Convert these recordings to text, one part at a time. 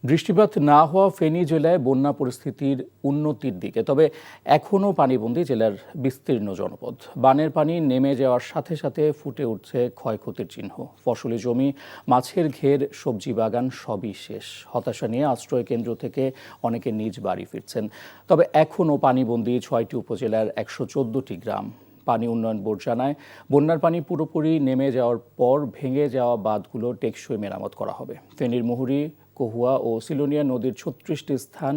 বৃষ্টিপাত না হওয়া ফেনী জেলায় বন্যা পরিস্থিতির উন্নতির দিকে, তবে এখনও পানিবন্দী জেলার বিস্তীর্ণ জনপদ। বানের পানি নেমে যাওয়ার সাথে সাথে ফুটে উঠছে ক্ষয়ক্ষতির চিহ্ন। ফসলি জমি, মাছের ঘের, সবজি বাগান সবই শেষ। হতাশা নিয়ে আশ্রয় কেন্দ্র থেকে অনেকে নিজ বাড়ি ফিরছেন। তবে এখনও পানিবন্দী ৬টি উপজেলার ১১৪টি গ্রাম। পানি উন্নয়ন বোর্ড জানায়, বন্যার পানি পুরোপুরি নেমে যাওয়ার পর ভেঙে যাওয়া বাঁধগুলো টেকসই মেরামত করা হবে। ফেনীর মুহুরী, কহুয়া ও সিলোনিয়া নদীর ৩৬টি স্থান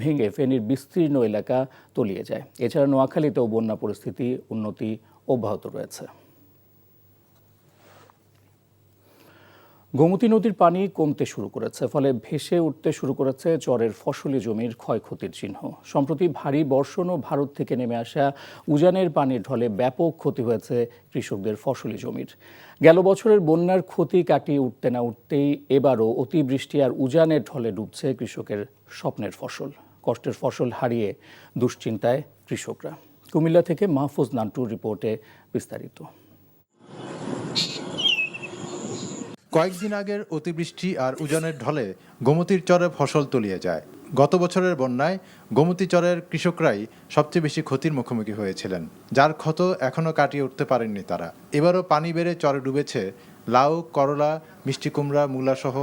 ভেঙে ফেনীর বিস্তীর্ণ এলাকা তলিয়ে যায়। এছাড়া নোয়াখালীতেও বন্যা পরিস্থিতি উন্নতি অব্যাহত রয়েছে। গোমতী নদীর পানি কমতে শুরু করেছে, ফলে ভেসে উঠতে শুরু করেছে চরের ফসলি জমির ক্ষয়ক্ষতির চিহ্ন। সম্প্রতি ভারী বর্ষণ ও ভারত থেকে নেমে আসা উজানের পানির ঢলে ব্যাপক ক্ষতি হয়েছে কৃষকদের ফসলি জমির। গেল বছরের বন্যার ক্ষতি কাটিয়ে উঠতে না উঠতেই এবারও অতিবৃষ্টি আর উজানের ঢলে ডুবছে কৃষকের স্বপ্নের ফসল। কষ্টের ফসল হারিয়ে দুশ্চিন্তায় কৃষকরা। কুমিল্লা থেকে মাহফুজ নান্টুর রিপোর্টে বিস্তারিত। কয়েকদিন আগের অতিবৃষ্টি আর উজানের ঢলে গোমতীর চরে ফসল তলিয়ে যায়। গত বছরের বন্যায় গোমতী চরের কৃষকরাই সবচেয়ে বেশি ক্ষতির মুখোমুখি হয়েছিলেন, যার ক্ষত এখনও কাটিয়ে উঠতে পারেননি তারা। এবারও পানি বেড়ে চরে ডুবেছে লাউ, করলা, মিষ্টি কুমড়া, মূলা সহ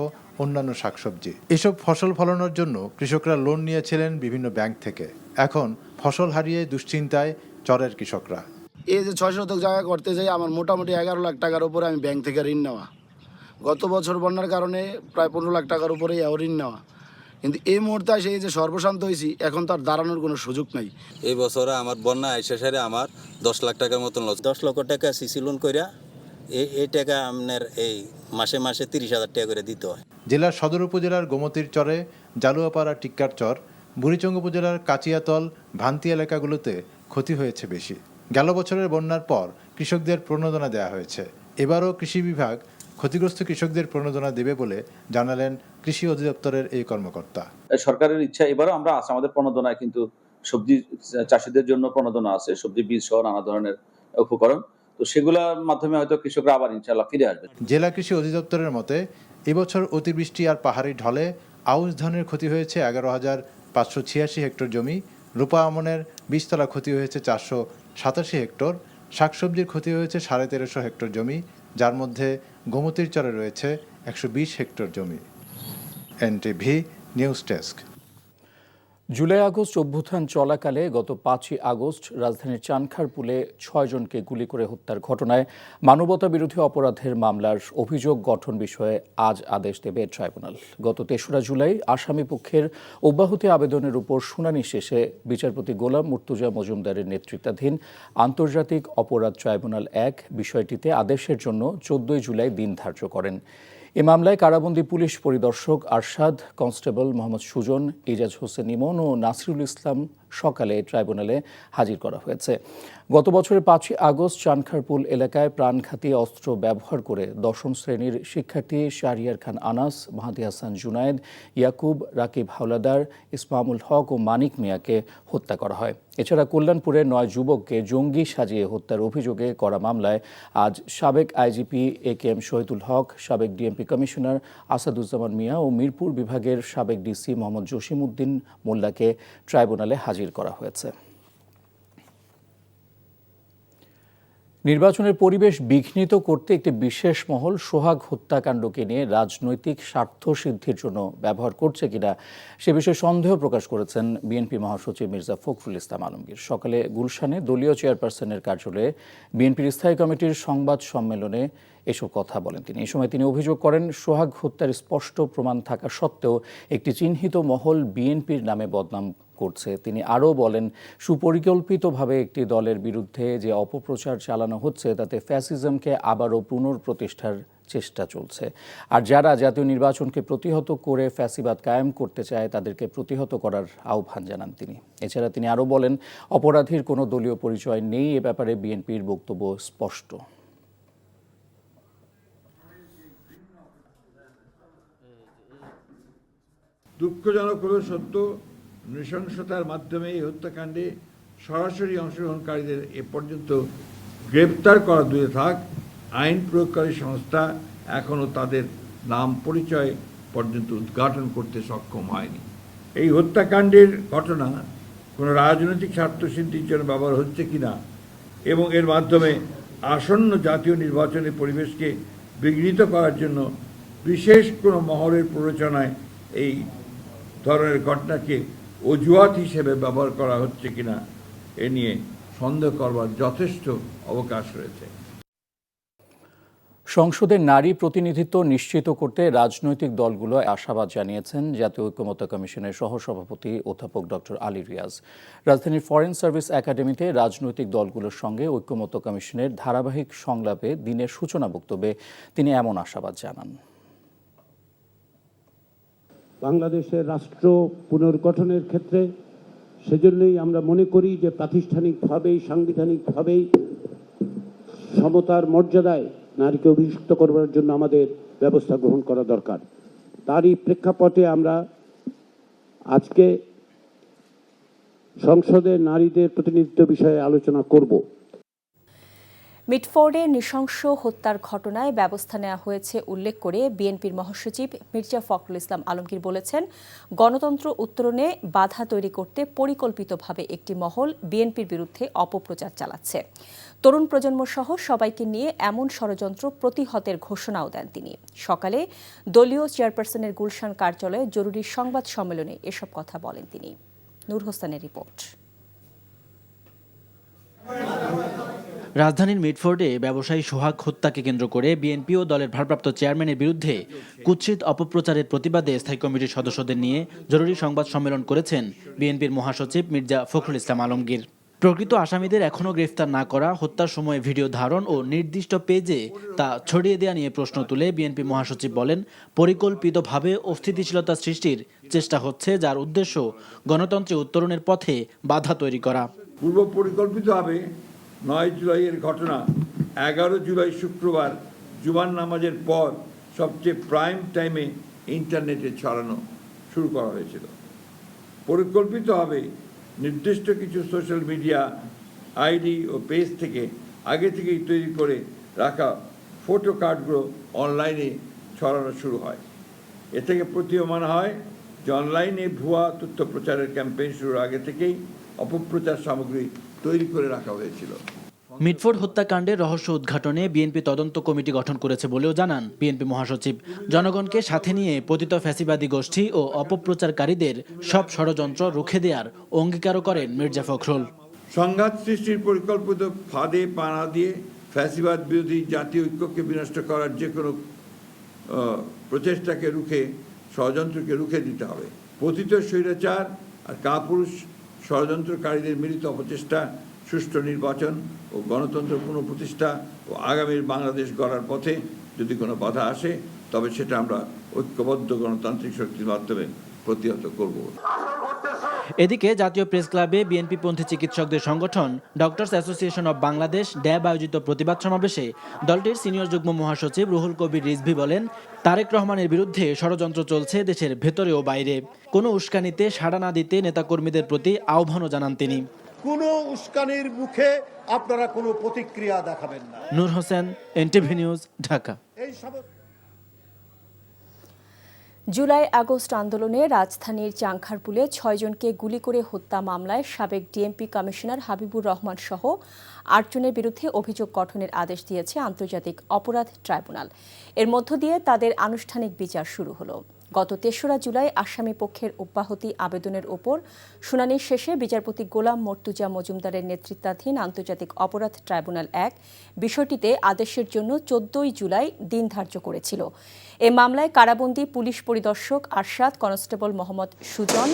অন্যান্য শাকসবজি। এসব ফসল ফলানোর জন্য কৃষকরা লোন নিয়েছিলেন বিভিন্ন ব্যাংক থেকে। এখন ফসল হারিয়ে দুশ্চিন্তায় চরের কৃষকরা। এই যে ৬ শতক জায়গা করতে যাই, আমার মোটামুটি ১১ লাখ টাকার উপরে আমি ব্যাংক থেকে ঋণ নেওয়া। গত বছর বন্যার কারণে প্রায় 15 লাখ টাকার উপরে ঋণ নেওয়া। কিন্তু এই মুহূর্তে এসে এই যে সর্বশান্ত হয়েছি, এখন তো আর দাঁড়ানোর কোনো সুযোগ নাই। এই বছরে আমার বন্যা আইসা সারে আমার 10 লাখ টাকার মতন লস। 10 লক্ষ টাকা সিসি লোন কইরা এই টাকা আপনার এই মাসে মাসে 30,000 টাকা করে দিতে হয়। জেলার সদর উপজেলার গোমতীর চরে, জালুয়াপাড়া, টিক্কার চর, বুড়িচং উপজেলার কাচিয়াতল, ভান্তি এলাকাগুলোতে ক্ষতি হয়েছে বেশি। গেল বছরের বন্যার পর কৃষকদের প্রণোদনা দেওয়া হয়েছে। এবারও কৃষি বিভাগ ক্ষতিগ্রস্ত কৃষকদের প্রণোদনা দেবে বলে জানালেন কৃষি অধিদপ্তরের এই কর্মকর্তা। সরকারের ইচ্ছা এবারও আমরা আছে, আমাদের প্রণোদনায় কিন্তু সবজি চাষিদের জন্য প্রণোদনা আছে, সবজি বীজ সহ নানা ধরনের উপকরণ। তো সেগুলোর মাধ্যমে হয়তো কৃষকরা আবার ইনশাআল্লাহ ফিরে আসবে। জেলা কৃষি অধিদপ্তরের মতে এবছর অতিবৃষ্টি আর পাহাড়ি ঢলে আউশ ধানের ক্ষতি হয়েছে 11,586 হেক্টর জমি, রূপা আমনের বীজতলা ক্ষতি হয়েছে 487 হেক্টর, শাকসবজির ক্ষতি হয়েছে 1350 হেক্টর জমি, যার মধ্যে গোমতীর চরে রয়েছে 120 হেক্টর জমি। NTV news desk. July August অভ্যুত্থান চলাকালে গত 5ই আগস্ট রাজধানীর চানখারপুলে 6 জনকে গুলি করে হত্যার ঘটনায় মানবতাবিরোধী অপরাধের মামলার অভিযোগ গঠন বিষয়ে আজ আদেশ দেবে ট্রাইব্যুনাল। গত 3রা জুলাই আসামি পক্ষের অব্যাহতি আবেদনের উপর শুনানি শেষে বিচারপতি গোলাম মুর্তুজা মজুমদারের নেতৃত্বাধীন আন্তর্জাতিক অপরাধ ট্রাইব্যুনাল 1 বিষয়টিতে আদেশের জন্য 14 জুলাই দিন ধার্য করেন। এ মামলায় কারাবন্দী পুলিশ পরিদর্শক আরশাদ, কনস্টেবল মোহাম্মদ সুজন, ইজাজ হোসেন ইমন ও নাসিরুল ইসলাম সকালে ট্রাইব্যুনালে হাজির করা হয়েছে। গত বছরের 5ই আগস্ট চানখারপুল এলাকায় প্রাণঘাতী অস্ত্র ব্যবহার করে 10ম শ্রেণীর শিক্ষার্থী শাহরিয়ার খান আনাস, মাহাদি হাসান জুনায়েদ, ইয়াকুব, রাকিব হাওলাদার, ইসমামুল হক ও মানিক মিয়াকে হত্যা করা হয়। এছাড়া কল্যাণপুরের 9 যুবককে জঙ্গি সাজিয়ে হত্যার অভিযোগে করা মামলায় আজ সাবেক আইজিপি AKM শহীদুল হক, সাবেক ডিএমপি কমিশনার আসাদুজ্জামান মিয়া ও মিরপুর বিভাগের সাবেক ডিসি মোহাম্মদ জসিমউদ্দিন মোল্লাকে ট্রাইব্যুনালে হাজির করা হয়েছে। নির্বাচনের পরিবেশ বিঘ্নিত করতে একটি বিশেষ মহল সোহাগ হত্যাকাণ্ডকে নিয়ে রাজনৈতিক স্বার্থ সিদ্ধির জন্য ব্যবহার করছে কিনা সে বিষয়ে সন্দেহ প্রকাশ করেছেন বিএনপি মহাসচিব মির্জা ফখরুল ইসলাম আলমগীর। সকালে গুলশানে দলীয় চেয়ারপারসনের কার্যালয়ে বিএনপির স্থায়ী কমিটির সংবাদ সম্মেলনে এসব কথা বলেন তিনি। এই সময় তিনি অভিযোগ করেন, সোহাগ হত্যার স্পষ্ট প্রমাণ থাকা সত্ত্বেও একটি চিহ্নিত মহল বিএনপির নামে বদনাম করছে। তিনি আরও বলেন, সুপরিকল্পিতভাবে একটি দলের বিরুদ্ধে যে অপপ্রচার চালানো হচ্ছে তাতে ফ্যাসিজমকে আবারও পুনর্প্রতিষ্ঠার চেষ্টা চলছে। আর যারা জাতীয় নির্বাচনকে প্রতিহত করে ফ্যাসিবাদ কায়েম করতে চায় তাদেরকে প্রতিহত করার আহ্বান জানান তিনি। এছাড়া তিনি আরও বলেন, অপরাধীর কোনো দলীয় পরিচয় নেই, এ ব্যাপারে বিএনপির বক্তব্য স্পষ্ট। দুঃখজনক হলেও সত্য, নৃশংসতার মাধ্যমে এই হত্যাকাণ্ডে সরাসরি অংশগ্রহণকারীদের এ পর্যন্ত গ্রেপ্তার করা দূরে থাক, আইন প্রয়োগকারী সংস্থা এখনও তাদের নাম পরিচয় পর্যন্ত উদ্ঘাটন করতে সক্ষম হয়নি। এই হত্যাকাণ্ডের ঘটনা কোনো রাজনৈতিক স্বার্থসিদ্ধির জন্য ব্যবহার হচ্ছে কিনা এবং এর মাধ্যমে আসন্ন জাতীয় নির্বাচনের পরিবেশকে বিঘ্নিত করার জন্য বিশেষ কোনো মহলের প্ররোচনায় এই ধরনের ঘটনাকে অজুহাত হিসেবে ব্যবহার করা হচ্ছে কিনা এ নিয়ে সন্দেহ করবার যথেষ্ট অবকাশ রয়েছে। সংসদে নারী প্রতিনিধিত্ব নিশ্চিত করতে রাজনৈতিক দলগুলো আশাবাদ জানিয়েছেন জাতীয় ঐকমত্য কমিশনের সহসভাপতি অধ্যাপক ডক্টর আলী রিয়াজ। রাজধানীর ফরেন সার্ভিস একাডেমিতে রাজনৈতিক দলগুলোর সঙ্গে ঐকমত্য কমিশনের ধারাবাহিক সংলাপে দিনের সূচনা বক্তব্যে তিনি এমন আশাবাদ জানান। বাংলাদেশের রাষ্ট্র পুনর্গঠনের ক্ষেত্রে সেজন্যই আমরা মনে করি যে প্রাতিষ্ঠানিকভাবেই সাংবিধানিকভাবেই সমতার মর্যাদায় নারীকে অভিষিক্ত করবার জন্য আমাদের ব্যবস্থা গ্রহণ করা দরকার। তারই প্রেক্ষাপটে আমরা আজকে সংসদে নারীদের প্রতিনিধিত্ব বিষয়ে আলোচনা করব। মিটফোর্ডে নৃশংস হত্যার ঘটনায় ব্যবস্থা নেওয়া হয়েছে উল্লেখ করে বিএনপির মহাসচিব মির্জা ফখরুল ইসলাম আলমগীর বলেছেন, গণতন্ত্র উত্তরণে বাধা তৈরি করতে পরিকল্পিতভাবে একটি মহল বিএনপির বিরুদ্ধে অপপ্রচার চালাচ্ছে। তরুণ প্রজন্ম সহ সবাইকে নিয়ে এমন ষড়যন্ত্র প্রতিহতের ঘোষণাও দেন তিনি। সকালে দলীয় চেয়ারপারসনের গুলশান কার্যালয়ে জরুরি সংবাদ সম্মেলনে এসব কথা বলেন তিনি। নূর হোসেনের রিপোর্ট। রাজধানীর মিটফোর্ডে ব্যবসায়ী সোহাগ হত্যাকে কেন্দ্র করে বিএনপি ও দলের ভারপ্রাপ্ত চেয়ারম্যানের বিরুদ্ধে কুৎসিত অপপ্রচারের প্রতিবাদে স্থায়ী কমিটির সদস্যদের নিয়ে জরুরি সংবাদ সম্মেলন করেছেন বিএনপির মহাসচিব মির্জা ফখরুল ইসলাম আলমগীর। প্রকৃত আসামিদের এখনও গ্রেফতার না করা, হত্যার সময় ভিডিও ধারণ ও নির্দিষ্ট পেজে তা ছড়িয়ে দেওয়া নিয়ে প্রশ্ন তুলে বিএনপি মহাসচিব বলেন, পরিকল্পিতভাবে অস্থিতিশীলতা সৃষ্টির চেষ্টা হচ্ছে, যার উদ্দেশ্য গণতন্ত্রে উত্তরণের পথে বাধা তৈরি করা। পূর্ব পরিকল্পিতভাবে 9 জুলাইয়ের ঘটনা 11 জুলাই শুক্রবার জুমার নামাজের পর সবচেয়ে প্রাইম টাইমে ইন্টারনেটে ছড়ানো শুরু করা হয়েছিল। পরিকল্পিতভাবে নির্দিষ্ট কিছু সোশ্যাল মিডিয়া আইডি ও পেজ থেকে আগে থেকেই তৈরি করে রাখা ফটো কার্ডগুলো অনলাইনে ছড়ানো শুরু হয়। এ থেকে প্রতীয়মান হয় যে অনলাইনে ভুয়া তথ্য প্রচারের ক্যাম্পেইন শুরুর আগে থেকেই অপপ্রচার সামগ্রী তৈরি করে রাখা হয়েছিল। মিটফোর্ড হত্যাকাণ্ডের রহস্য উদ্ঘাটনে বিএনপি তদন্ত কমিটি গঠন করেছে বলেও জানান বিএনপি মহাসচিব। জনগণকে সাথে নিয়ে পতিত ফ্যাসিবাদী গোষ্ঠী ও অপপ্রচারকারীদের সব ষড়যন্ত্র রুখে দেওয়ার অঙ্গীকারও করেন মির্জা ফখরুল। সংঘাত সৃষ্টির পরিকল্পিত ফাঁদে পানা দিয়ে ফ্যাসিবাদ বিরোধী জাতীয় ঐক্যকে বিনষ্ট করার যে কোনো প্রচেষ্টাকে রুখে, ষড়যন্ত্রকে রুখে দিতে হবে। পতিত স্বৈরাচার আর কাপুরুষ ষড়যন্ত্রকারীদের মিলিত অপচেষ্টা সুষ্ঠু নির্বাচন ও গণতন্ত্র পুনঃপ্রতিষ্ঠা ও আগামীর বাংলাদেশ গড়ার পথে যদি কোনো বাধা আসে, তবে সেটা আমরা ঐক্যবদ্ধ গণতান্ত্রিক শক্তির মাধ্যমে প্রতিহত করব। এদিকে জাতীয় প্রেস ক্লাবে বিএনপিপন্থী চিকিৎসকদের সংগঠন ডক্টরস অ্যাসোসিয়েশন অব বাংলাদেশ ড্যাব আয়োজিত প্রতিবাদ সমাবেশে দলটির সিনিয়র যুগ্ম মহাসচিব রুহুল কবির রিজভী বলেন, তারেক রহমানের বিরুদ্ধে ষড়যন্ত্র চলছে দেশের ভেতরে ও বাইরে। কোনো উস্কানিতে সাড়া না দিতে নেতাকর্মীদের প্রতি আহ্বানও জানান তিনি। কোনো উস্কানির মুখে আপনারা কোনো প্রতিক্রিয়া দেখাবেন না। Nur Hossain, NTV news, Dhaka. জুলাই আগস্ট আন্দোলনে রাজধানীর চাংখারপুলে 6 জনকে গুলি করে হত্যা মামলায় সাবেক ডিএমপি কমিশনার হাবিবুর রহমান সহ 8 জনের বিরুদ্ধে অভিযোগ গঠনের আদেশ দিয়েছে আন্তর্জাতিক অপরাধ ট্রাইব্যুনাল। এর মধ্য দিয়ে তাদের আনুষ্ঠানিক বিচার শুরু হলো। গত 3রা জুলাই আসামি পক্ষের অব্যাহতি আবেদনের ওপর শুনানি শেষে বিচারপতি গোলাম মর্তুজা মজুমদারের নেতৃত্বাধীন আন্তর্জাতিক অপরাধ ট্রাইব্যুনাল 1 বিষয়টিতে আদেশের জন্য 14 জুলাই দিন ধার্য করেছিল। এ মামলায় কারাবন্দী পুলিশ পরিদর্শক আরশাদ, কনস্টেবল মোহাম্মদ সুজন,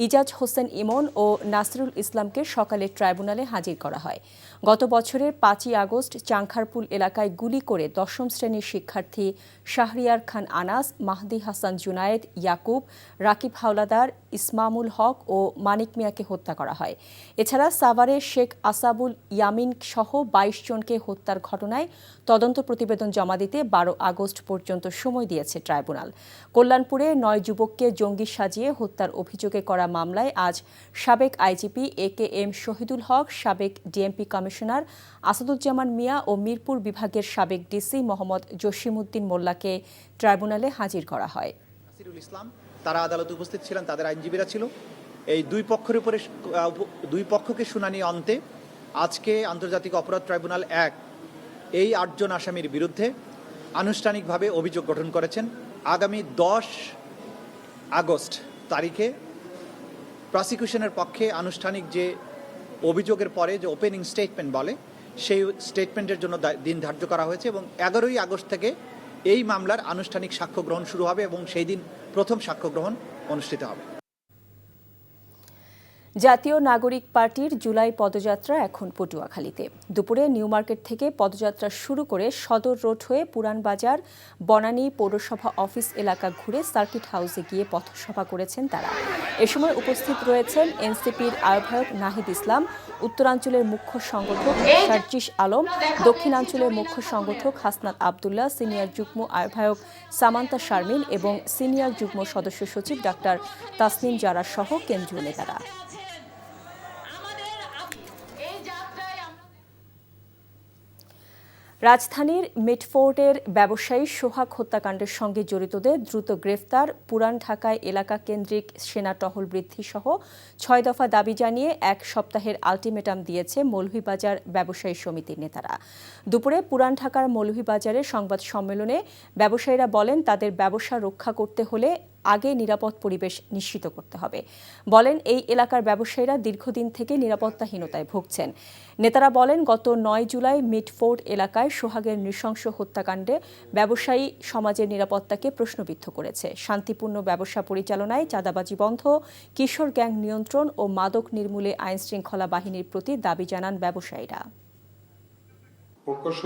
ইজাজ হোসেন ইমন ও নাসিরুল ইসলামকে সকালে ট্রাইব্যুনালে হাজির করা হয়। গত বছরের 5ই আগস্ট চাংখারপুল এলাকায় গুলি করে 10ম শ্রেণীর শিক্ষার্থী শাহরিয়ার খান আনাস, মাহদি হাসান জুনায়েদ, ইয়াকুব, রাকিব হাওলাদার, ইসমামুল হক ও মানিক মিয়াকে হত্যা করা হয়। এছাড়া সাভারে শেখ আসাবুল ইয়ামিন সহ 22 জনকে হত্যার ঘটনায় তদন্ত প্রতিবেদন জমা দিতে 12 আগস্ট পর্যন্ত সময় দিয়েছে ট্রাইব্যুনাল। কল্যাণপুরে 9 যুবককে জঙ্গি সাজিয়ে হত্যার অভিযোগে করা মামলায় আজ সাবেক আইজিপি AKM শহীদুল হক, সাবেক ডিএমপি কমিশনার আসাদুজ্জামান মিয়া ও মিরপুর বিভাগের সাবেক ডিসি মোহাম্মদ জসিমউদ্দিন মোল্লাকে ট্রাইব্যুনালে হাজির করা হয়। নাসিরুল ইসলাম তারা আদালতে উপস্থিত ছিলেন, তাদের আইনজীবীরা ছিল। এই দুই পক্ষকে শুনানি অন্তে আজকে আন্তর্জাতিক অপরাধ ট্রাইব্যুনাল 1 এই 8 জন আসামির বিরুদ্ধে আনুষ্ঠানিকভাবে অভিযোগ গঠন করেছেন। আগামী 10 আগস্ট তারিখে প্রসিকিউশনের পক্ষে আনুষ্ঠানিক যে অভিযোগের পরে যে ওপেনিং স্টেটমেন্ট বলে সেই স্টেটমেন্টের জন্য দিন ধার্য করা হয়েছে এবং 11ই আগস্ট থেকে এই মামলার আনুষ্ঠানিক সাক্ষ্য গ্রহণ শুরু হবে এবং সেই দিন প্রথম সাক্ষ্য গ্রহণ অনুষ্ঠিত হবে। জাতীয় নাগরিক পার্টির জুলাই পদযাত্রা এখন পটুয়াখালীতে। দুপুরে নিউ মার্কেট থেকে পদযাত্রা শুরু করে সদর রোড হয়ে পুরান বাজার, বনানী পৌরসভা অফিস এলাকা ঘুরে সার্কিট হাউসে গিয়ে পথসভা করেছেন তারা। এ সময় উপস্থিত রয়েছেন এনসিপির আহ্বায়ক নাহিদ ইসলাম, উত্তরাঞ্চলের মুখ্য সংগঠক সার্জিস আলম, দক্ষিণাঞ্চলের মুখ্য সংগঠক হাসনাত আবদুল্লাহ, সিনিয়র যুগ্ম আহ্বায়ক সামান্তা শারমিন এবং সিনিয়র যুগ্ম সদস্য সচিব ডাক্তার তাসনিম জারা সহ কেন্দ্রীয় নেতারা। রাজধানীর মিটফোর্ডের ব্যবসায়ী সোহাগ হত্যাকাণ্ডের সঙ্গে জড়িতদের দ্রুত গ্রেফতার, পুরান ঢাকায় এলাকা কেন্দ্রিক সেনা টহল বৃদ্ধি সহ 6 দফা দাবি জানিয়ে 1 সপ্তাহের আলটিমেটাম দিয়েছে মৌলভীবাজার ব্যবসায়ী সমিতির নেতারা। দুপুরে পুরান ঢাকার মৌলভীবাজারে সংবাদ সম্মেলনে ব্যবসায়ীরা বলেন তাদের ব্যবসা রক্ষা করতে হলে আগে নিরাপদ পরিবেশ নিশ্চিত করতে হবে। বলেন এই এলাকার ব্যবসায়ীরা দীর্ঘদিন থেকে নিরাপত্তাহীনতায় ভুগছেন। নেতারা বলেন গত 9 জুলাই মিটফোর্ড এলাকায় সোহাগের নৃশংস হত্যাকাণ্ডে ব্যবসায়ী সমাজের নিরাপত্তাকে প্রশ্নবিদ্ধ করেছে। শান্তিপূর্ণ ব্যবসা পরিচালনায় চাঁদাবাজি বন্ধ, কিশোর গ্যাং নিয়ন্ত্রণ ও মাদক নির্মূলে আইনশৃঙ্খলা বাহিনীর প্রতি দাবি জানান ব্যবসায়ীরা। প্রকাশ্য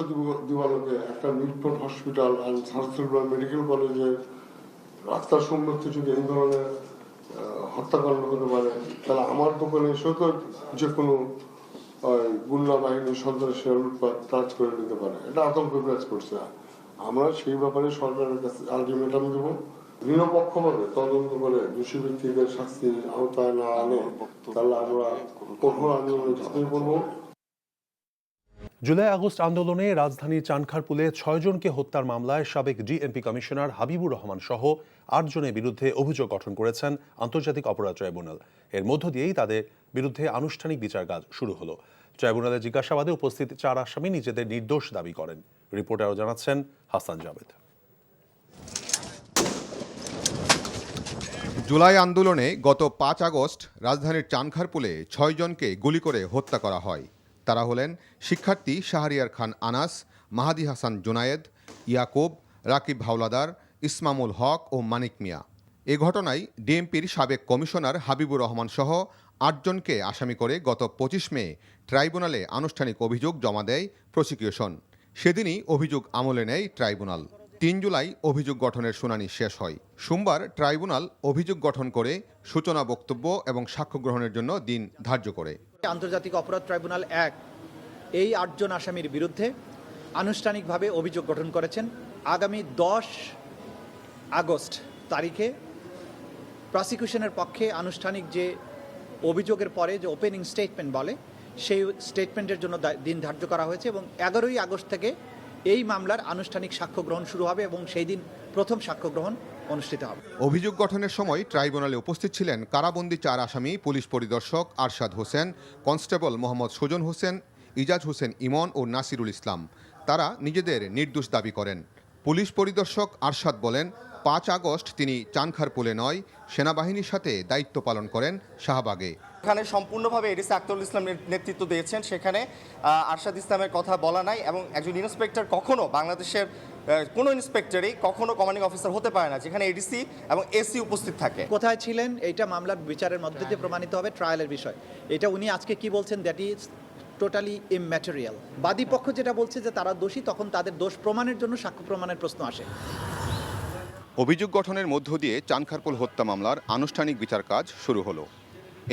দিবালোকে একটা মিটফোর্ড হসপিটাল আর সার্সিলবার মেডিকেল কলেজের রাস্তার সম্মুখে যদি এই ধরনের হত্যাকাণ্ড হতে পারে তাহলে আমার দোকানে এসেও তো যে কোনো গুন্ডা বাহিনীর সন্ত্রাসীরা লুটপাট কাজ করে নিতে পারে। এটা আতঙ্ক বিরাজ করছে। আমরা সেই ব্যাপারে সরকারের কাছে আলটিমেটাম দেব, নিরপেক্ষভাবে তদন্ত করে দোষী ব্যক্তিদের শাস্তির আওতায় না আনে তাহলে আমরা কঠোর আন্দোলনে ঝাঁপিয়ে পড়ব। জুলাই আগস্ট আন্দোলনে রাজধানীর চানখারপুলে 6 জনকে হত্যার মামলায় সাবেক ডিএমপি কমিশনার হাবিবুর রহমান সহ 8 জনের বিরুদ্ধে অভিযোগ গঠন করেছেন আন্তর্জাতিক অপরাধ ট্রাইব্যুনাল। এর মধ্য দিয়েই তাদের বিরুদ্ধে আনুষ্ঠানিক বিচার কাজ শুরু হলো। ট্রাইব্যুনালের জিজ্ঞাসাবাদে উপস্থিত 4 আসামি নিজেদের নির্দোষ দাবি করেন। রিপোর্টারও জানাচ্ছেন হাসান জাবেদ। জুলাই আন্দোলনে গত 5 আগস্ট রাজধানীর চানখারপুলে 6 জনকে গুলি করে হত্যা করা হয়। তারা হলেন শিক্ষার্থী শাহরিয়ার খান আনাস, মাহাদি হাসান জুনায়েদ, ইয়াকুব, রাকিব হাওলাদার, ইসমামুল হক ও মানিক মিয়া। এ ঘটনায় ডিএমপির সাবেক কমিশনার হাবিবুর রহমান সহ 8 জনকে আসামি করে গত 25 মে ট্রাইব্যুনালে আনুষ্ঠানিক অভিযোগ জমা দেয় প্রসিকিউশন। সেদিনই অভিযোগ আমলে নেয় ট্রাইব্যুনাল। 3 জুলাই অভিযোগ গঠনের শুনানি শেষ হয়। সোমবার ট্রাইব্যুনাল অভিযোগ গঠন করে সূচনা বক্তব্য এবং সাক্ষ্য গ্রহণের জন্য দিন ধার্য করে। আন্তর্জাতিক অপরাধ ট্রাইব্যুনাল 1 এই 8 জন আসামির বিরুদ্ধে আনুষ্ঠানিকভাবে অভিযোগ গঠন করেছেন। আগামী 10 আগস্ট তারিখে প্রসিকিউশনের পক্ষে আনুষ্ঠানিক যে অভিযোগের পরে যে ওপেনিং স্টেটমেন্ট বলে সেই স্টেটমেন্টের জন্য দিন ধার্য করা হয়েছে এবং 11ই আগস্ট থেকে এই মামলার আনুষ্ঠানিক সাক্ষ্য গ্রহণ শুরু হবে এবং সেই দিন প্রথম সাক্ষ্য গ্রহণ অনুষ্ঠিত হবে। অভিযোগ গঠনের সময় ট্রাইব্যুনালে উপস্থিত ছিলেন কারাবন্দী 4 আসামি পুলিশ পরিদর্শক আরশাদ হোসেন, কনস্টেবল মোহাম্মদ সুজন হোসেন, ইজাজ হোসেন ইমন ও নাসিরুল ইসলাম। তারা নিজেদের নির্দোষ দাবি করেন। পুলিশ পরিদর্শক আরশাদ বলেন 5 আগস্ট তিনি চানখারপুলে নয়, সেনাবাহিনীর সাথে দায়িত্ব পালন করেন শাহবাগে। এখানে সম্পূর্ণভাবে এডিসি আক্তারুল ইসলাম নেতৃত্ব দিয়েছেন, সেখানে আরশাদ ইসলামের কথা বলা নাই এবং একজন ইন্সপেক্টর কখনো বাংলাদেশের কোনো ইন্সপেক্টরই কখনো কমান্ডিং অফিসার হতে পারে না যেখানে এডিসি এবং এসি উপস্থিত থাকে। কোথায় ছিলেন এইটা মামলার বিচারের মধ্যে দিয়ে প্রমাণিত হবে, ট্রায়ালের বিষয়। এটা উনি আজকে কি বলছেন দ্যাট ইজ টোটালি ইমম্যাটেরিয়াল। বাদী পক্ষ যেটা বলছে যে তারা দোষী, তখন তাদের দোষ প্রমাণের জন্য সাক্ষ্য প্রমাণের প্রশ্ন আসে। অভিযোগ গঠনের মধ্য দিয়ে চানখারপুল হত্যা মামলার আনুষ্ঠানিক বিচার কাজ শুরু হলো।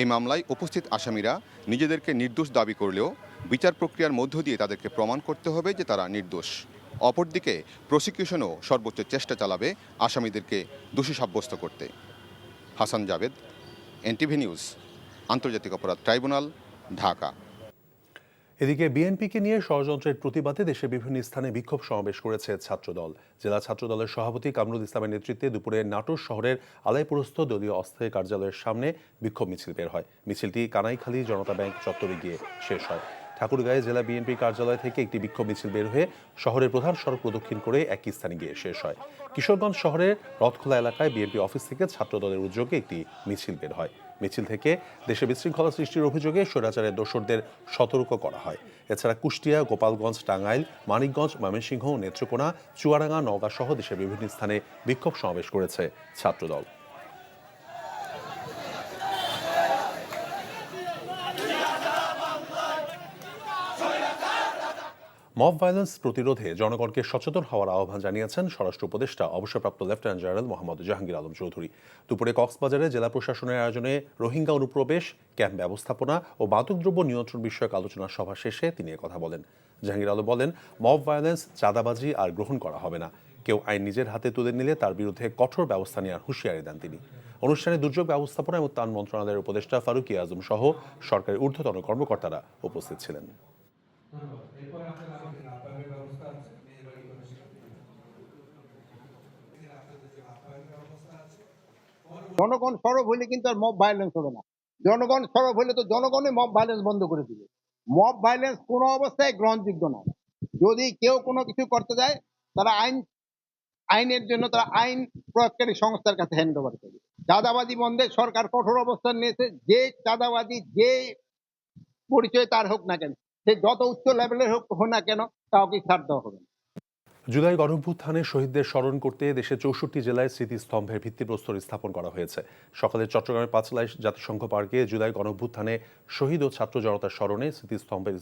এই মামলায় উপস্থিত আসামিরা নিজেদেরকে নির্দোষ দাবি করলেও বিচার প্রক্রিয়ার মধ্য দিয়ে তাদেরকে প্রমাণ করতে হবে যে তারা নির্দোষ। অপরদিকে প্রসিকিউশনও সর্বোচ্চ চেষ্টা চালাবে আসামিদেরকে দোষী সাব্যস্ত করতে। হাসান জাবেদ, এনটিভি নিউজ, আন্তর্জাতিক অপরাধ ট্রাইব্যুনাল, ঢাকা। এদিকে বিএনপিকে নিয়ে ষড়যন্ত্রের প্রতিবাদে দেশের বিভিন্ন স্থানে বিক্ষোভ সমাবেশ করেছে ছাত্রদল। জেলা ছাত্রদলের সভাপতি কামরুল ইসলামের নেতৃত্বে দুপুরে নাটোর শহরের আলাইপুরস্থ দলীয় অস্থায়ী কার্যালয়ের সামনে বিক্ষোভ মিছিল বের হয়। মিছিলটি কানাইখালী জনতা ব্যাংক চত্বরে গিয়ে শেষ হয়। ঠাকুরগাঁয়ে জেলা বিএনপি কার্যালয় থেকে একটি বিক্ষোভ মিছিল বের হয়ে শহরের প্রধান সড়ক প্রদক্ষিণ করে একই স্থানে গিয়ে শেষ হয়। কিশোরগঞ্জ শহরের রথখোলা এলাকায় বিএনপি অফিস থেকে ছাত্রদলের উদ্যোগে একটি মিছিল বের হয়। মিছিল থেকে দেশে বিশৃঙ্খলা সৃষ্টির অভিযোগে স্বৈরাচারের দোসরদের সতর্ক করা হয়। এছাড়া কুষ্টিয়া, গোপালগঞ্জ, টাঙ্গাইল, মানিকগঞ্জ, ময়মনসিংহ, নেত্রকোনা, চুয়াডাঙ্গা, নওগাঁ সহ দেশের বিভিন্ন স্থানে বিক্ষোভ সমাবেশ করেছে ছাত্রদল। মব ভায়োলেন্স প্রতিরোধে জনগণকে সচেতন হওয়ার আহ্বান জানিয়েছেন স্বরাষ্ট্র উপদেষ্টা অবসরপ্রাপ্ত লেফটেন্যান্ট জেনারেল মোহাম্মদ জাহাঙ্গীর আলম চৌধুরী। দুপুরে কক্সবাজারে জেলা প্রশাসনের আয়োজনে রোহিঙ্গা অনুপ্রবেশ, ক্যাম্প ব্যবস্থাপনা ও মাদকদ্রব্য নিয়ন্ত্রণ বিষয়ক আলোচনা সভা শেষে তিনি কথা বলেন। জাহাঙ্গীর আলম বলেন, মব ভায়োলেন্স, চাঁদাবাজি আর গ্রহণ করা হবে না। কেউ আইন নিজের হাতে তুলে নিলে তার বিরুদ্ধে কঠোর ব্যবস্থা নেওয়ার হুঁশিয়ারি দেন তিনি। অনুষ্ঠানে দুর্যোগ ব্যবস্থাপনা এবং ত্রাণ মন্ত্রণালয়ের উপদেষ্টা ফারুক আজম সহ সরকারের ঊর্ধ্বতন কর্মকর্তারা উপস্থিত ছিলেন। জনগণ সরব হইলে কিন্তু আর মব ভায়োলেন্স হবে না। জনগণ সরব হইলে তো জনগণই মব ভায়োলেন্স বন্ধ করে দিবে। মব ভায়োলেন্স কোনো অবস্থায় গ্রহণযোগ্য না। যদি কেউ কোনো কিছু করতে যায়, তারা আইনের জন্য তারা আইন প্রয়োগকারী সংস্থার কাছে হ্যান্ড ওভার করবে। চাঁদাবাজি বন্ধে সরকার কঠোর অবস্থান নিয়েছে। যে চাঁদাবাজি যে পরিচয় তার হোক না কেন, সে যত উচ্চ লেভেলের হোক না কেন, কাউকে ছাড় দেওয়া হবে না। জুলাই গণঅভ্যুত্থানে শহীদদের স্মরণ করতে দেশের 64 জেলায় স্মৃতিস্তম্ভের ভিত্তিপ্রস্তর স্থাপন করা হয়েছে। সকালে চট্টগ্রামের পাঁচলাই জাতিসংঘ পার্কে জুলাই গণঅভ্যুত্থানে শহীদ ও ছাত্র জনতার স্মরণে স্মৃতিস্তম্ভের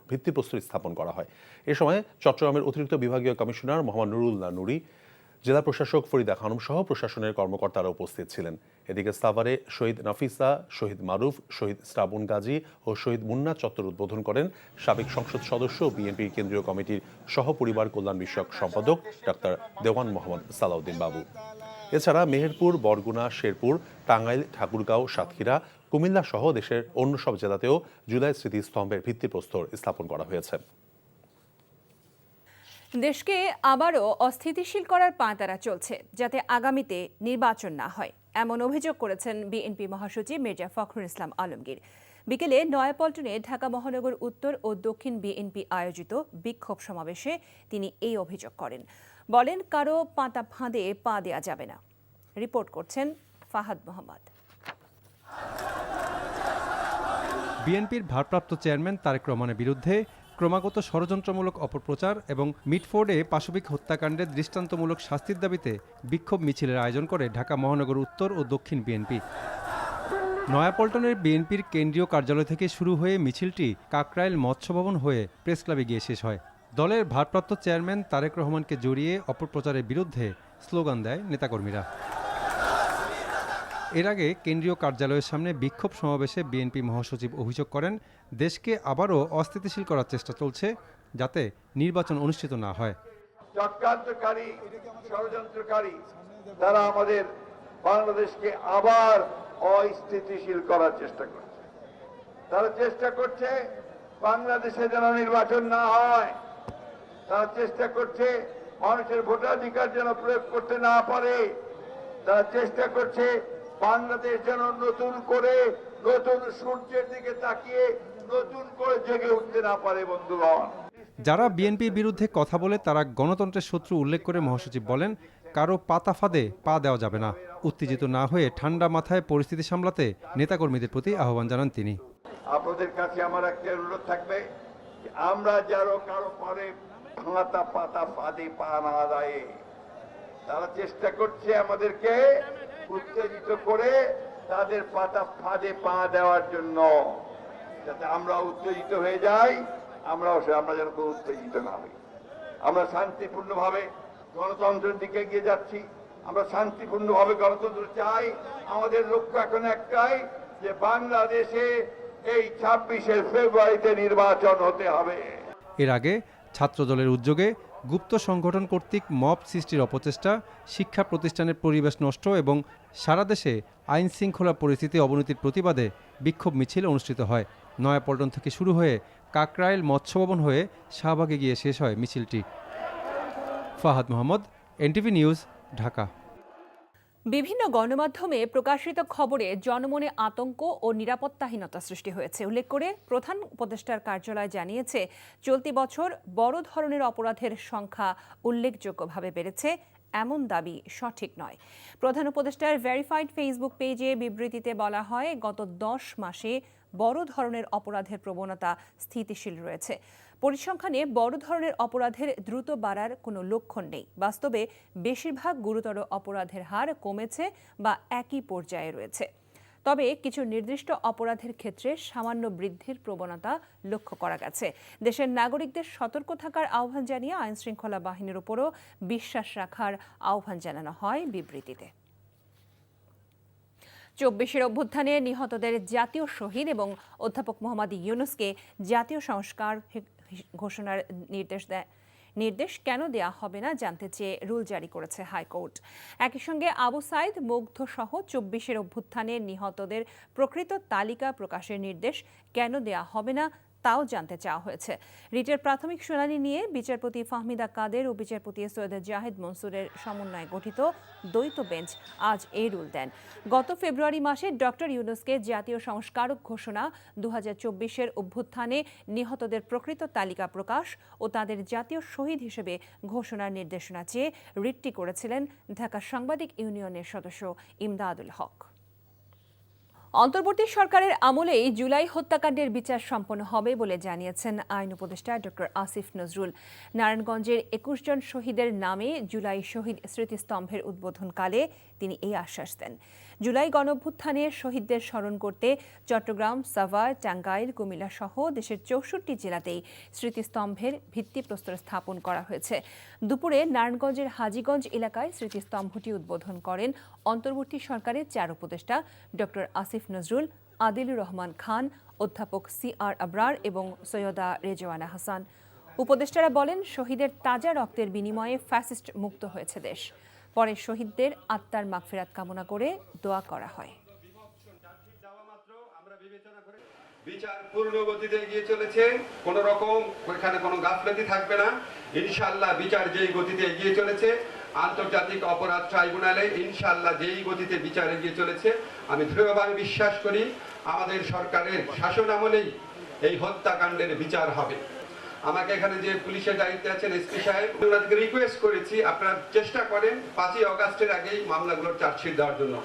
ভিত্তিপ্রস্তর স্থাপন করা হয়। এ সময় চট্টগ্রামের অতিরিক্ত বিভাগীয় কমিশনার মোহাম্মদ নুরুল্লাহ নুরি, জেলা প্রশাসক ফরিদা খানম সহ প্রশাসনের কর্মকর্তারা উপস্থিত ছিলেন। এদিকে সাভারে শহীদ নাফিসা, শহীদ মারুফ, শহীদ শ্রাবণ গাজী ও শহীদ মুন্না চত্বর উদ্বোধন করেন সাবেক সংসদ সদস্য ও বিএনপির কেন্দ্রীয় কমিটির সহ পরিবার কল্যাণ বিষয়ক সম্পাদক ডাক্তার দেওয়ান মোহাম্মদ সালাউদ্দিন বাবু। এছাড়া মেহেরপুর, বরগুনা, শেরপুর, টাঙ্গাইল, ঠাকুরগাঁও, সাতক্ষীরা, কুমিল্লা সহ দেশের অন্য সব জেলাতেও জুলাই স্মৃতিস্তম্ভের ভিত্তিপ্রস্তর স্থাপন করা হয়েছে। দেশকে আবারও অস্থিতিশীল করার পাঁয়তারা চলছে, যাতে আগামীতে নির্বাচন না হয়, এমন অভিযোগ করেছেন বিএনপি মহাসচিব মির্জা ফখরুল ইসলাম আলমগীর। বিকেলে নয়াপল্টনে ঢাকা মহানগর উত্তর ও দক্ষিণ বিএনপি আয়োজিত বিক্ষোভ সমাবেশে তিনি এই অভিযোগ করেন। বলেন, কারো পাতা ফাঁদে পা দেওয়া যাবে না। রিপোর্ট করছেন ফাহাদ মোহাম্মদ। বিএনপির ভারপ্রাপ্ত চেয়ারম্যান তারেক রহমানের বিরুদ্ধে ক্রমাগত ষড়যন্ত্রমূলক অপপ্রচার এবং মিটফোর্ডে পাশবিক হত্যাকাণ্ডের দৃষ্টান্তমূলক শাস্তির দাবিতে বিক্ষোভ মিছিলের আয়োজন করে ঢাকা মহানগর উত্তর ও দক্ষিণ বিএনপি। নয়াপল্টনের বিএনপির কেন্দ্রীয় কার্যালয় থেকে শুরু হয়ে মিছিলটি কাকরাইল মৎস্য ভবন হয়ে প্রেস ক্লাবে গিয়ে শেষ হয়। দলের ভারপ্রাপ্ত চেয়ারম্যান তারেক রহমানকে জড়িয়ে অপপ্রচারের বিরুদ্ধে স্লোগান দেয় নেতাকর্মীরা। এর আগে কেন্দ্রীয় কার্যালয়ের সামনে বিক্ষোভ সমাবেশে বিএনপি মহাসচিব অভিযোগ করেন, দেশকে আবারও অস্থিতিশীল করার চেষ্টা চলছে, যাতে নির্বাচন অনুষ্ঠিত না হয়। চক্রান্তকারী, ষড়যন্ত্রকারী, তারা আমাদের বাংলাদেশকে আবার অস্থিতিশীল করার চেষ্টা করছে। তারা চেষ্টা করছে বাংলাদেশে যেন নির্বাচন না হয়। তারা চেষ্টা করছে মানুষের ভোটাধিকার যেন প্রয়োগ করতে না পারে। তারা চেষ্টা করছে বাংলাদেশ যেন নতুন করে নতুন সূর্যের দিকে তাকিয়ে নতুন করে জেগে উঠতে না পারে। বন্ধুগণ, যারা বিএনপির বিরুদ্ধে কথা বলে তারা গণতন্ত্রের শত্রু উল্লেখ করে মহাসচিব বলেন, কারো পাতা ফাঁদে পা দেওয়া যাবে না। উত্তেজিত না হয়ে ঠান্ডা মাথায় পরিস্থিতি সামলাতে নেতাকর্মীদের প্রতি আহ্বান জানান তিনি। আপনাদের কাছে আমার একটা অনুরোধ থাকবে, আমরা যারা কারো পরে পাতা ফাঁদে পা না দেয়, তারা চেষ্টা করছে আমাদেরকে উত্তেজিত করে তাদের পাতা ফাঁদে পা দেওয়ার জন্য, যাতে আমরা উত্তেজিত হয়ে যাই। আমরা যেন কোনো উত্তেজিত না হই। আমরা শান্তিপূর্ণভাবে গণতন্ত্রের দিকে এগিয়ে যাচ্ছি। আমরা শান্তিপূর্ণভাবে গণতন্ত্র চাই। আমাদের লক্ষ্য এখন একটাই, যে বাংলাদেশে এই 26শে ফেব্রুয়ারিতে নির্বাচন হতে হবে। এর আগে ছাত্রদলের উদ্যোগে গুপ্ত সংগঠন কর্তৃক মব সৃষ্টির অপচেষ্টা, শিক্ষা প্রতিষ্ঠানের পরিবেশ নষ্ট এবং সারা দেশে আইন শৃঙ্খলা পরিস্থিতি অবনতির প্রতিবাদে বিক্ষোভ মিছিল অনুষ্ঠিত হয়। নয়াপল্টন থেকে শুরু হয়ে কাকরাইল মৎস্য ভবন হয়ে শাহবাগে গিয়ে শেষ হয় মিছিলটি। Fahad Mohammad, NTV news, Dhaka. বিভিন্ন গণমাধ্যমে প্রকাশিত খবরে জনমনে আতঙ্ক ও নিরাপত্তাহীনতা সৃষ্টি হয়েছে উল্লেখ করে প্রধান উপদেষ্টার কার্যালয় জানিয়েছে, চলতি বছর বড় ধরনের অপরাধের সংখ্যা উল্লেখযোগ্যভাবে বেড়েছে এমন দাবি সঠিক নয়। প্রধান উপদেষ্টার ভেরিফাইড ফেসবুক পেজে বিবৃতিতে বলা হয়, গত 10 মাসে বড় ধরনের অপরাধের প্রবণতা স্থিতিশীল রয়েছে। পরিসংখ্যানে বড় ধরনের অপরাধের দ্রুত বাড়ার কোনো লক্ষণ নেই। বাস্তবে বেশিরভাগ গুরুতর অপরাধের হার কমেছে বা একই পর্যায়ে রয়েছে। তবে কিছু নির্দিষ্ট অপরাধের ক্ষেত্রে সামান্য বৃদ্ধির প্রবণতা লক্ষ্য করা গেছে। দেশের নাগরিকদের সতর্ক থাকার আহ্বান জানিয়ে আইনশৃঙ্খলা বাহিনীর উপরও বিশ্বাস রাখার আহ্বান জানানো হয় বিবৃতিতে। 24-এর অভ্যুত্থানে নিহতদের জাতীয় শহীদ এবং অধ্যাপক মোহাম্মদ ইউনূসকে জাতীয় সংস্কার ঘোষণার নির্দেশ কেন দেয়া হবে না জানতে চেয়ে রুল জারি করেছে হাইকোর্ট। একই সঙ্গে আবু সাইদ, মুগ্ধ সহ 24-এর অভ্যুত্থানে নিহতদের প্রকৃত তালিকা প্রকাশের নির্দেশ কেন দেয়া হবে না তাও জানতে চাওয়া হয়েছে। রিটের প্রাথমিক শুনানি নিয়ে বিচারপতি ফাহমিদা কাদের ও বিচারপতি সৈয়দ জাহেদ মনসুরের সমন্বয়ে গঠিত দ্বৈত বেঞ্চ আজ এই রুল দেন। গত ফেব্রুয়ারি মাসে ডক্টর ইউনূসকে জাতীয় সংস্কারক ঘোষণা, 2024-এর অভ্যুত্থানে নিহতদের প্রকৃত তালিকা প্রকাশ ও তাদের জাতীয় শহীদ হিসেবে ঘোষণার নির্দেশনা চেয়ে রিটটি করেছিলেন ঢাকা সাংবাদিক ইউনিয়নের সদস্য ইমদাদুল হক। অন্তর্বর্তী সরকারের আমলেই জুলাই হত্যাকাণ্ডের বিচার সম্পন্ন হবে বলে জানিয়েছেন আইন উপদেষ্টা ডক্টর আসিফ নজরুল। নারায়ণগঞ্জের 21 জন শহীদের নামে জুলাই শহীদ স্মৃতিস্তম্ভের উদ্বোধনকালে তিনি এই আশ্বাস দেন। জুলাই গণঅভ্যুত্থানের শহীদদের স্মরণ করতে চট্টগ্রাম, সাভার, টাঙ্গাইল, কুমিল্লা সহ দেশের 64 জেলাতেই স্মৃতিস্তম্ভের ভিত্তিপ্রস্তর স্থাপন করা হয়েছে। দুপুরে নারায়ণগঞ্জের হাজীগঞ্জ এলাকায় স্মৃতিস্তম্ভটি উদ্বোধন করেন অন্তর্বর্তী সরকারের 4 উপদেষ্টা ডক্টর আসিফ নজরুল, আদিলুর রহমান খান, অধ্যাপক CR আবরার এবং সৈয়দা রেজওয়ানা হাসান। উপদেষ্টারা বলেন, শহীদের তাজা রক্তের বিনিময়ে ফ্যাসিস্ট মুক্ত হয়েছে দেশ। পরে শহীদদের আত্মার মাগফিরাত কামনা করে দোয়া করা হয়। বিচার পূর্ণ গতিতে এগিয়ে চলেছে, কোন রকম ওইখানে কোনো গাফলতি থাকবে না। ইনশাআল্লাহ বিচার যেই গতিতে এগিয়ে চলেছে, আন্তর্জাতিক অপরাধ ট্রাইব্যুনালে ইনশাআল্লাহ যেই গতিতে বিচার এগিয়ে চলেছে, আমি দৃঢ়ভাবে বিশ্বাস করি আমাদের সরকারের শাসন আমলেই এই হত্যাকাণ্ডের বিচার হবে। আমাকে এখানে যে পুলিশের দায়িত্বে আছেন SP সাহেব, ওনাদেরকে রিকোয়েস্ট করেছি আপনারা চেষ্টা করেন 5ই অগাস্টের আগেই মামলাগুলোর চার্জশিট দেওয়ার জন্য।